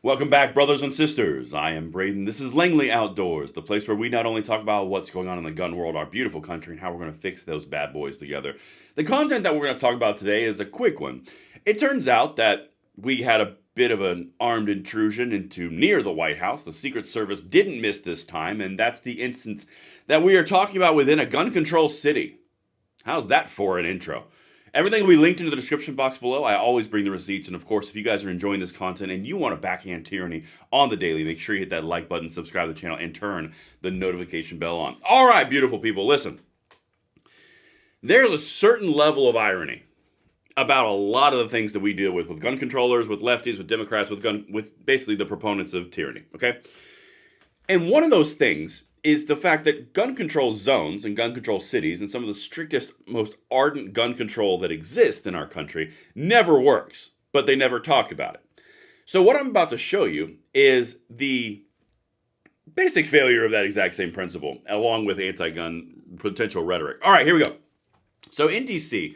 Welcome back, brothers and sisters. I am Braden. This is Langley Outdoors, the place where we not only talk about what's going on in the gun world, our beautiful country, and how we're going to fix those bad boys together. The content that we're going to talk about today is a quick one. It turns out that we had a bit of an armed intrusion into near the White House. The Secret Service didn't miss this time, and that's the instance that we are talking about within a gun control city. How's that for an intro? Everything will be linked in the description box below. I always bring the receipts. And of course, if you guys are enjoying this content and you want to backhand tyranny on the daily, make sure you hit that like button, subscribe to the channel, and turn the notification bell on. All right, beautiful people, listen. There's a certain level of irony about a lot of the things that we deal with gun controllers, with lefties, with Democrats, with basically the proponents of tyranny, okay? And one of those things is the fact that gun control zones and gun control cities and some of the strictest, most ardent gun control that exists in our country never works, but they never talk about it. So what I'm about to show you is the basic failure of that exact same principle, along with anti-gun potential rhetoric. All right, here we go. So in DC,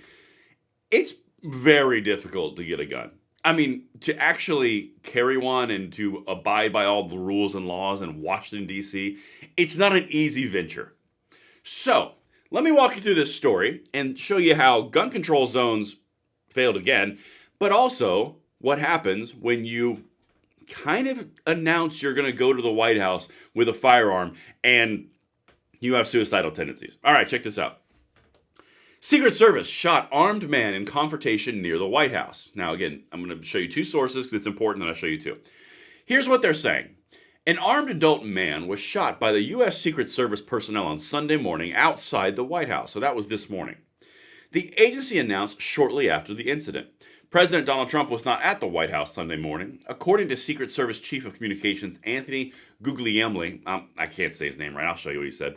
it's very difficult to get a gun. I mean, to actually carry one and to abide by all the rules and laws in Washington, D.C., it's not an easy venture. So, let me walk you through this story and show you how gun control zones failed again, but also what happens when you kind of announce you're going to go to the White House with a firearm and you have suicidal tendencies. All right, check this out. Secret Service shot armed man in confrontation near the White House. Now, again, I'm going to show you two sources because it's important that I show you two. Here's what they're saying. An armed adult man was shot by the U.S. Secret Service personnel on Sunday morning outside the White House. So that was this morning. The agency announced shortly after the incident. President Donald Trump was not at the White House Sunday morning. According to Secret Service Chief of Communications Anthony Guglielmi, I can't say his name right, I'll show you what he said.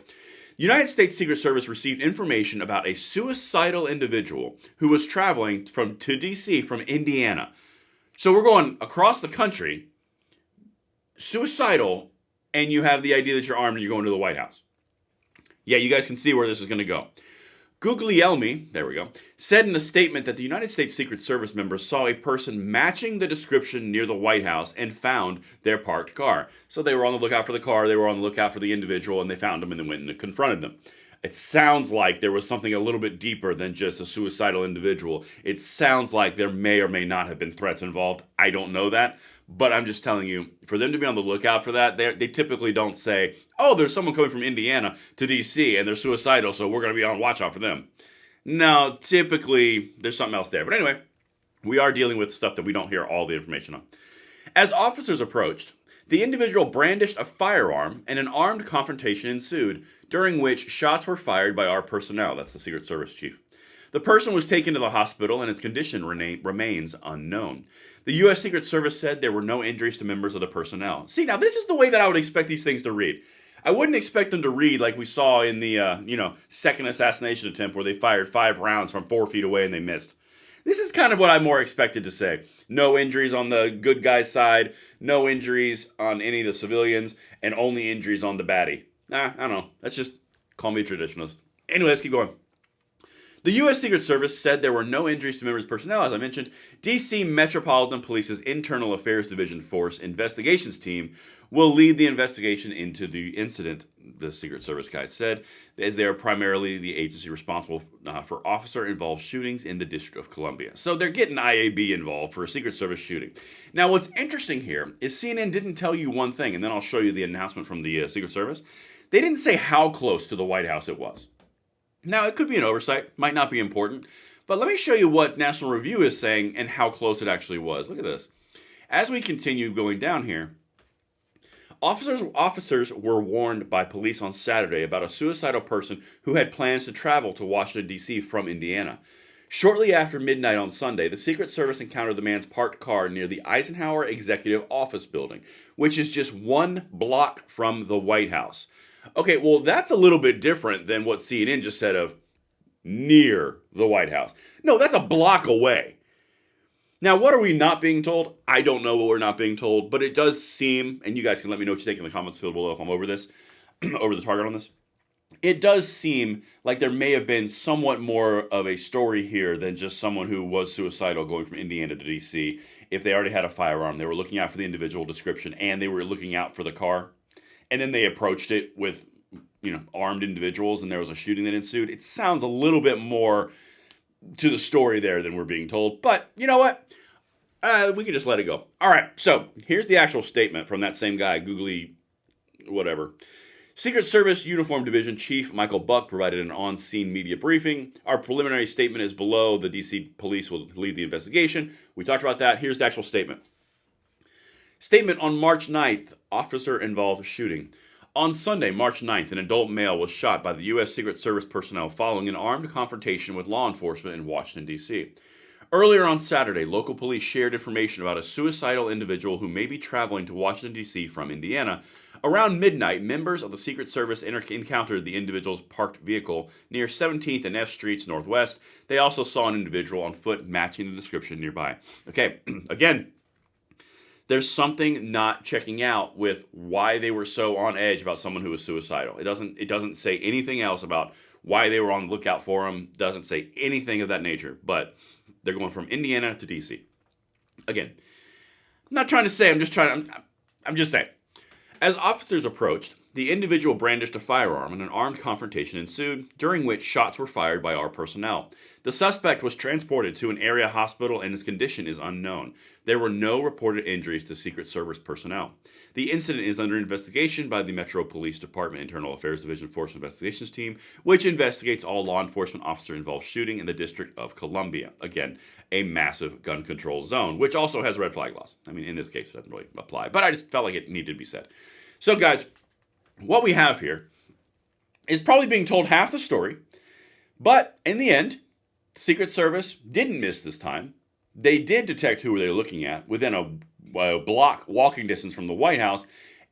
United States Secret Service received information about a suicidal individual who was traveling to D.C. from Indiana. So we're going across the country, suicidal, and you have the idea that you're armed and you're going to the White House. Yeah, you guys can see where this is going to go. Guglielmi, there we go, said in a statement that the United States Secret Service members saw a person matching the description near the White House and found their parked car. So they were on the lookout for the car, they were on the lookout for the individual, and they found him and then went and confronted them. It sounds like there was something a little bit deeper than just a suicidal individual. It sounds like there may or may not have been threats involved. I don't know that. But I'm just telling you, for them to be on the lookout for that, they typically don't say, oh, there's someone coming from Indiana to D.C. and they're suicidal, so we're going to be on watch out for them. No, typically, there's something else there. But anyway, we are dealing with stuff that we don't hear all the information on. As officers approached, the individual brandished a firearm and an armed confrontation ensued, during which shots were fired by our personnel. That's the Secret Service chief. The person was taken to the hospital and its condition remains unknown. The U.S. Secret Service said there were no injuries to members of the personnel. See, now this is the way that I would expect these things to read. I wouldn't expect them to read like we saw in the, second assassination attempt where they fired 5 rounds from 4 feet away and they missed. This is kind of what I more expected to say. No injuries on the good guy's side, no injuries on any of the civilians, and only injuries on the baddie. I don't know. That's just, call me a traditionalist. Anyway, let's keep going. The U.S. Secret Service said there were no injuries to members of personnel, as I mentioned. D.C. Metropolitan Police's Internal Affairs Division Force Investigations Team will lead the investigation into the incident, the Secret Service guy said, as they are primarily the agency responsible for officer-involved shootings in the District of Columbia. So they're getting IAB involved for a Secret Service shooting. Now, what's interesting here is CNN didn't tell you one thing, and then I'll show you the announcement from the Secret Service. They didn't say how close to the White House it was. Now, it could be an oversight, might not be important, but let me show you what National Review is saying and how close it actually was. Look at this. As we continue going down here, officers were warned by police on Saturday about a suicidal person who had plans to travel to Washington, D.C. from Indiana. Shortly after midnight on Sunday, the Secret Service encountered the man's parked car near the Eisenhower Executive Office Building, which is just 1 block from the White House. Okay, well, that's a little bit different than what CNN just said of near the White House. No, that's a block away. Now, what are we not being told? I don't know what we're not being told, but it does seem, and you guys can let me know what you think in the comments field below if I'm over this, over the target on this. It does seem like there may have been somewhat more of a story here than just someone who was suicidal going from Indiana to D.C. if they already had a firearm. They were looking out for the individual description, and they were looking out for the car. And then they approached it with, armed individuals, and there was a shooting that ensued. It sounds a little bit more to the story there than we're being told. But you know what? We can just let it go. All right, so here's the actual statement from that same guy, Googly whatever. Secret Service Uniform Division Chief Michael Buck provided an on-scene media briefing. Our preliminary statement is below. The D.C. police will lead the investigation. We talked about that. Here's the actual statement. Statement on March 9th, officer-involved shooting. On Sunday, March 9th, an adult male was shot by the U.S. Secret Service personnel following an armed confrontation with law enforcement in Washington, D.C. Earlier on Saturday, local police shared information about a suicidal individual who may be traveling to Washington, D.C. from Indiana. Around midnight, members of the Secret Service encountered the individual's parked vehicle near 17th and F Streets Northwest. They also saw an individual on foot matching the description nearby. Okay, again, there's something not checking out with why they were so on edge about someone who was suicidal. It doesn't say anything else about why they were on the lookout for him. Doesn't say anything of that nature. But they're going from Indiana to DC. Again, I'm not trying to say. I'm just saying. As officers approached, the individual brandished a firearm and an armed confrontation ensued, during which shots were fired by our personnel. The suspect was transported to an area hospital and his condition is unknown. There were no reported injuries to Secret Service personnel. The incident is under investigation by the Metro Police Department Internal Affairs Division Force Investigations Team, which investigates all law enforcement officer-involved shooting in the District of Columbia. Again, a massive gun control zone, which also has red flag laws. I mean, in this case, it doesn't really apply, but I just felt like it needed to be said. So, guys, what we have here is probably being told half the story, but in the end, Secret Service didn't miss this time. They did detect who they were looking at within a block walking distance from the White House,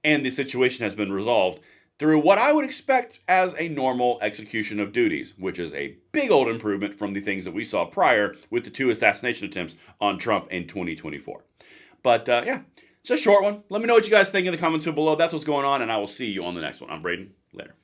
and the situation has been resolved through what I would expect as a normal execution of duties, which is a big old improvement from the things that we saw prior with the 2 assassination attempts on Trump in 2024. But yeah, it's a short one. Let me know what you guys think in the comments below. That's what's going on, and I will see you on the next one. I'm Braden. Later.